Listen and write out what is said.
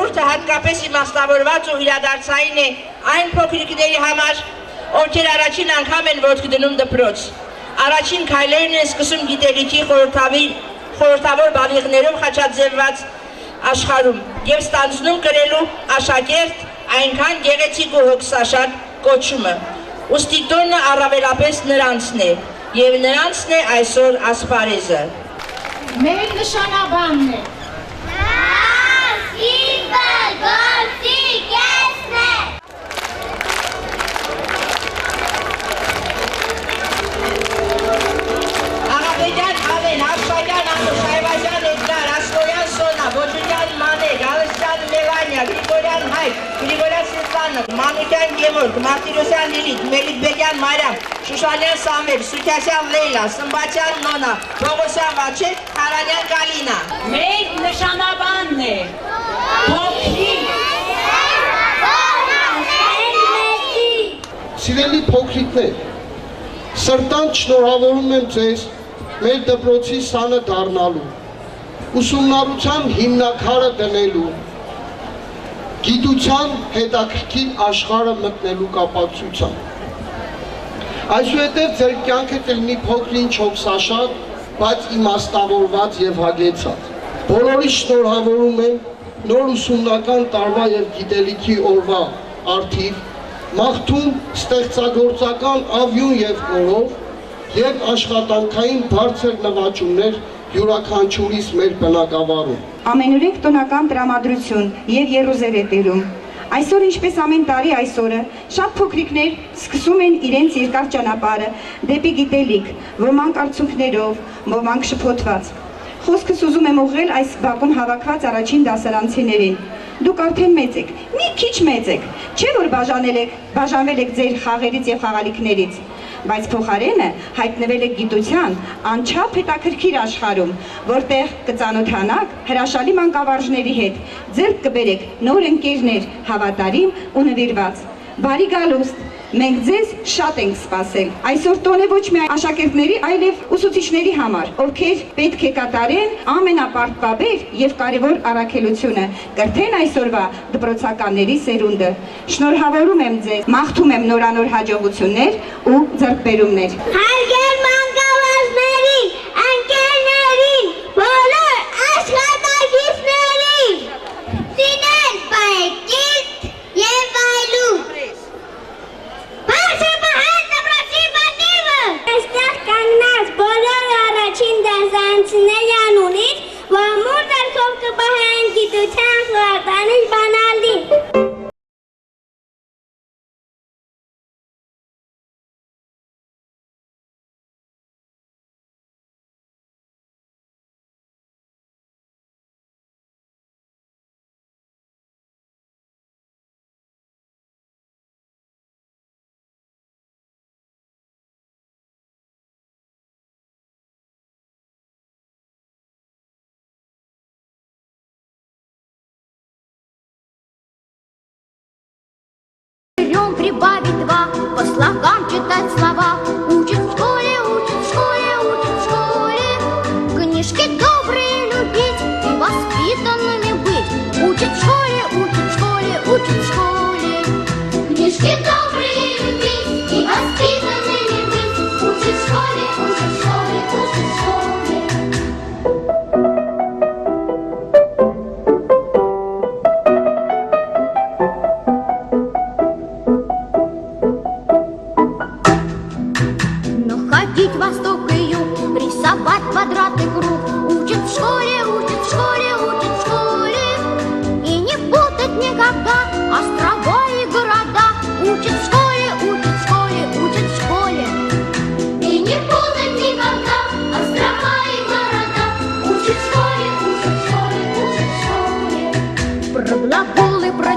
ժողովուրդը հատկապես իմաստավորված ու իրադարձային է այն փոքրիկների համար, ովքեր առաջին անգամ են ոտք դնում դպրոց։ Առաջին քայլերն են սկսում գիտելիքի խորհրդավոր բավիղներով խաչաձևված աշխարհում եւ ստանձնում կրելու աշակերտ այնքան գեղեցիկ ու հոգսաշատ կոչումը։ Ուստի տոնը առավելապես նրանցն է եւ նրանցն է այսօր ասպարեզը։ Մեր նշանաբանն է։ Աղաբեջան Ավեն, Հապշակյան Անուշ, Այվազյան Էդգար, Ասկոյան Սոնա, Ոջուջյան Մանեկ, Ալեքսյան Մելանիա, Գրիգորյան Հայկ, Գրիգորյան Սվետլանա, Մանուկյան Գևորգ, Մարտիրոսյան Լիլիթ, Մելիքբեկյան Մարիամ, Շուշանյան Սամվել, Սուքյասյան Լեյլա, Սմբատյան Նոնա, Պողոսյան Վաչետ, Հարանյան Գալինա։ Մեր նշանաբանն է։ Փոքրիկ։ Սիրելի փոքրիկներ, սրտանց շնորհավորում եմ ձեզ մեր դպրոցի սանը դառնալու, ուսումնառության հիմնաքարը դնելու, գիտության հետաքրքիր աշխարհը մտնելու կապակցությամբ։ Այսուհետև ձեր կյանքը կլինի փոքրինչ հոգսաշատ, բայց իմաստավորված եւ հագեցած։ Բոլորի շնորհավորում եմ նոր ուսումնական տարվա եւ գիտելիքի օրվա առթիվ, մաղթում ստեղծագործական ավյուն եւ կորով եւ աշխատանքային բարձր նվաճումներ յուրաքանչյուրիս մեր բնակավարում։ Ամենուրեք տոնական տրամադրություն եւ Երուսաղեմում։ Այսօր ինչպես ամեն տարի այսօրը շատ փոքրիկներ սկսում են իրենց երկար ճանապարհը դեպի գիտելիք, ոմանք արցունքներով, ոմանք շփոթված։ Խոսքս ուզում եմ ուղղել այս բակում հավաքված առաջին դասարանցիներին։ Դուք արդեն մեծ եք, մի քիչ մեծ եք, չէ՞ որ բաժանվել եք ձեր խաղերից եւ խաղալիքներից, բայց փոխարենը հայտնվել եք գիտության անչափ հետաքրքիր աշխարհում, որտեղ կծանոթանաք հրաշալի մանկավարժների հետ, ձեռք կբերեք նոր ընկերներ, հավատարիմ ու նվիրված։ Բարի գալուստ, մենք ձեզ շատ ենք սպասել։ Այսօր տոն է ոչ միայն աշակերտների, այլև ուսուցիչների համար, ովքեր պետք է կատարեն ամենապարտպաբեր եւ կարևոր առաքելությունը, կրթեն այսօրվա դպրոցականների սերունդը։ Շնորհավորում եմ ձեզ, մաղթում եմ նորանոր հաջողություններ ու ձեռքբերումներ։ Հարգել մանկավարժներին, ընկերներին, բոլոր աշխատակիցներին, սիրել պայքիտ եւ այլուր։ Այստեղ կանգնած բոլոր առաջին դասարանցիների անունից, որ մուր դերքով կպահեն գիտության խորհրդանիշ բանալին։ Прибавить два, по слогам читать слова. Учат в школе, учат в школе, учат в школе. Книжки добрые любить и воспитанными быть. Учат в школе, учат в школе, учат в школе. Книжки добрые любить и воспитанными быть. Учат в школе, учат в школе, учат в школе. Восток и юг, рисовать квадрат и круг. Учат в школе, учат в школе, учат в школе. И не путать никогда острова и города. Учат в школе, учат в школе, учат в школе. И не путать никогда острова и города. Учат в школе, учат в школе, учат в школе. Про глаголы, про